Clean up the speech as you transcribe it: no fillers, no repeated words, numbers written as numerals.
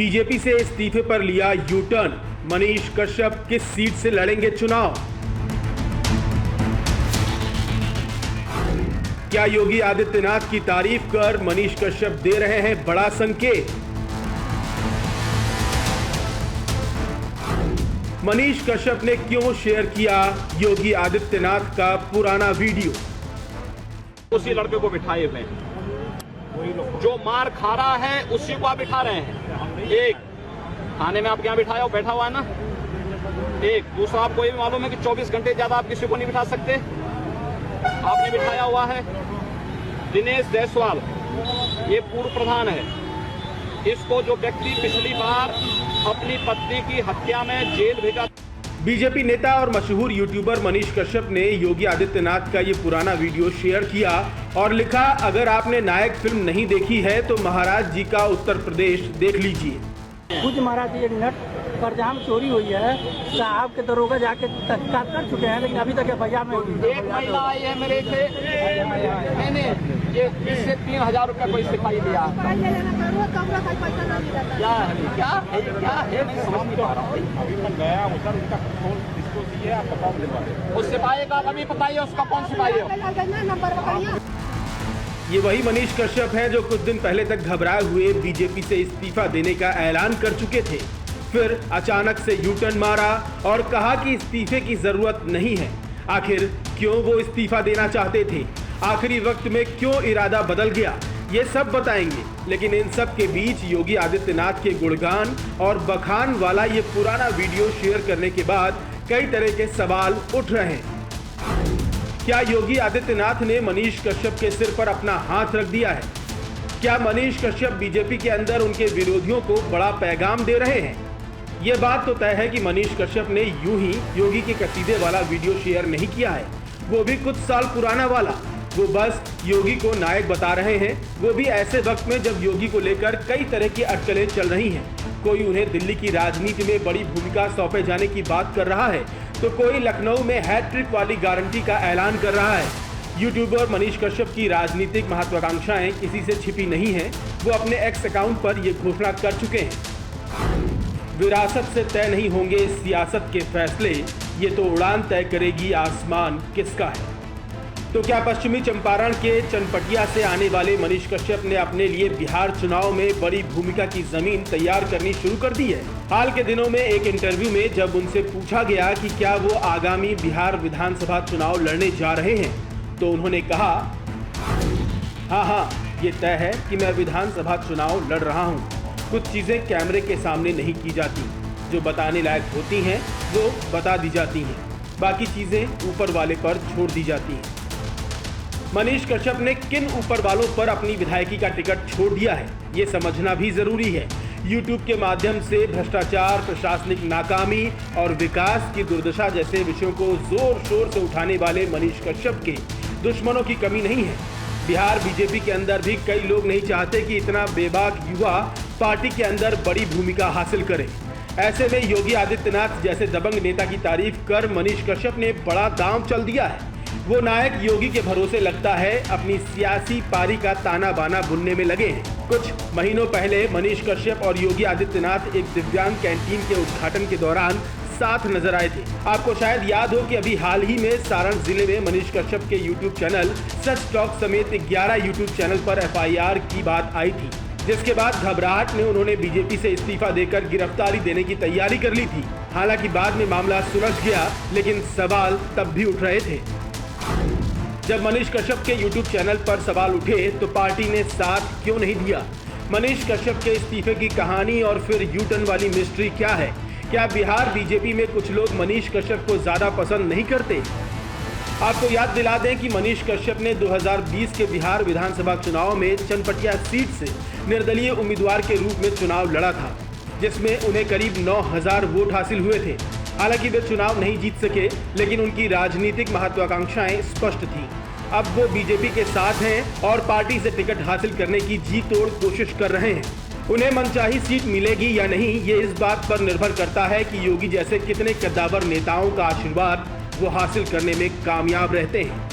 BJP से इस्तीफे पर लिया यू टर्न, मनीष कश्यप किस सीट से लड़ेंगे चुनाव? क्या योगी आदित्यनाथ की तारीफ कर मनीष कश्यप दे रहे हैं बड़ा संकेत? मनीष कश्यप ने क्यों शेयर किया योगी आदित्यनाथ का पुराना वीडियो? उसी लड़के को बिठाए हुए हैं, जो मार खा रहा है उसी को आप बिठा रहे हैं। एक थाने में आपके यहाँ बिठाया बैठा हुआ है ना, एक दूसरा आपको ये भी मालूम है कि 24 घंटे ज्यादा आप किसी को नहीं बिठा सकते। आपने बिठाया हुआ है दिनेश जायसवाल, ये पूर्व प्रधान है। इसको जो व्यक्ति पिछली बार अपनी पत्नी की हत्या में जेल भेजा। बीजेपी नेता और मशहूर यूट्यूबर मनीष कश्यप ने योगी आदित्यनाथ का ये पुराना वीडियो शेयर किया और लिखा, अगर आपने नायक फिल्म नहीं देखी है तो महाराज जी का उत्तर प्रदेश देख लीजिए। कुछ महाराज जी एक नट पर जहाँ चोरी हुई है, साहब के दरोगा जाके तहकीकात कर चुके हैं, लेकिन अभी तक एफआईआर में एक महिला आई है मेरे से, मैंने ये इससे 3000 रुपया कोई सिपाही लिया। क्या है मैं समझ नहीं पा रहा हूँ। उस सिपाही का अभी बताइए, उसका कौन सिपाही है? ये वही मनीष कश्यप हैं जो कुछ दिन पहले तक घबराए हुए बीजेपी से इस्तीफा देने का ऐलान कर चुके थे, फिर अचानक से यू टर्न मारा और कहा कि इस्तीफे की जरूरत नहीं है। आखिर क्यों वो इस्तीफा देना चाहते थे? आखिरी वक्त में क्यों इरादा बदल गया? ये सब बताएंगे, लेकिन इन सब के बीच योगी आदित्यनाथ के गुणगान और बखान वाला ये पुराना वीडियो शेयर करने के बाद कई तरह के सवाल उठ रहे हैं। क्या योगी आदित्यनाथ ने मनीष कश्यप के सिर पर अपना हाथ रख दिया है? क्या मनीष कश्यप बीजेपी के अंदर उनके विरोधियों को बड़ा पैगाम दे रहे हैं? यह बात तो तय है कि मनीष कश्यप ने यूं ही योगी के कसीदे वाला वीडियो शेयर नहीं किया है, वो भी कुछ साल पुराना वाला। वो बस योगी को नायक बता रहे हैं, वो भी ऐसे वक्त में जब योगी को लेकर कई तरह की अटकलें चल रही हैं। कोई उन्हें दिल्ली की राजनीति में बड़ी भूमिका सौंपे जाने की बात कर रहा है, तो कोई लखनऊ में हैट्रिक वाली गारंटी का ऐलान कर रहा है। यूट्यूबर मनीष कश्यप की राजनीतिक महत्वाकांक्षाएं किसी से छिपी नहीं हैं, वो अपने एक्स अकाउंट पर ये घोषणा कर चुके हैं। विरासत से तय नहीं होंगे सियासत के फैसले, ये तो उड़ान तय करेगी आसमान किसका है। तो क्या पश्चिमी चंपारण के चनपटिया से आने वाले मनीष कश्यप ने अपने लिए बिहार चुनाव में बड़ी भूमिका की जमीन तैयार करनी शुरू कर दी है? हाल के दिनों में एक इंटरव्यू में जब उनसे पूछा गया कि क्या वो आगामी बिहार विधानसभा चुनाव लड़ने जा रहे हैं, तो उन्होंने कहा, हाँ, ये तय है कि मैं विधानसभा चुनाव लड़ रहा हूँ। कुछ चीजें कैमरे के सामने नहीं की जाती, जो बताने लायक होती हैं वो बता दी जाती हैं, बाकी चीजें ऊपर वाले पर छोड़ दी जाती हैं। मनीष कश्यप ने किन ऊपर वालों पर अपनी विधायकी का टिकट छोड़ दिया है, ये समझना भी जरूरी है। यूट्यूब के माध्यम से भ्रष्टाचार, प्रशासनिक नाकामी और विकास की दुर्दशा जैसे विषयों को जोर शोर से उठाने वाले मनीष कश्यप के दुश्मनों की कमी नहीं है। बिहार बीजेपी के अंदर भी कई लोग नहीं चाहते कि इतना बेबाक युवा पार्टी के अंदर बड़ी भूमिका हासिल करे। ऐसे में योगी आदित्यनाथ जैसे दबंग नेता की तारीफ कर मनीष कश्यप ने बड़ा दांव चल दिया है। वो नायक योगी के भरोसे लगता है अपनी सियासी पारी का ताना बाना बुनने में लगे हैं। कुछ महीनों पहले मनीष कश्यप और योगी आदित्यनाथ एक दिव्यांग कैंटीन के उद्घाटन के दौरान साथ नजर आए थे। आपको शायद याद हो कि अभी हाल ही में सारण जिले में मनीष कश्यप के यूट्यूब चैनल सच टॉक समेत 11 यूट्यूब चैनल पर एफआईआर की बात आई थी, जिसके बाद घबराहट में उन्होंने बीजेपी से इस्तीफा देकर गिरफ्तारी देने की तैयारी कर ली थी। हालांकि बाद में मामला सुलझ गया, लेकिन सवाल तब भी उठ रहे थे। जब मनीष कश्यप के यूट्यूब चैनल पर सवाल उठे तो पार्टी ने साथ क्यों नहीं दिया? मनीष कश्यप के इस्तीफे की कहानी और फिर यू टर्न वाली मिस्ट्री क्या है? क्या बिहार बीजेपी में कुछ लोग मनीष कश्यप को ज्यादा पसंद नहीं करते? आपको याद दिला दें कि मनीष कश्यप ने 2020 के बिहार विधानसभा चुनाव में चनपटिया सीट से निर्दलीय उम्मीदवार के रूप में चुनाव लड़ा था, जिसमें उन्हें करीब 9000 वोट हासिल हुए थे। हालांकि वे चुनाव नहीं जीत सके, लेकिन उनकी राजनीतिक महत्वाकांक्षाएं स्पष्ट थीं। अब वो बीजेपी के साथ हैं और पार्टी से टिकट हासिल करने की जी तोड़ कोशिश कर रहे हैं। उन्हें मनचाही सीट मिलेगी या नहीं, ये इस बात पर निर्भर करता है कि योगी जैसे कितने कद्दावर नेताओं का आशीर्वाद वो हासिल करने में कामयाब रहते हैं।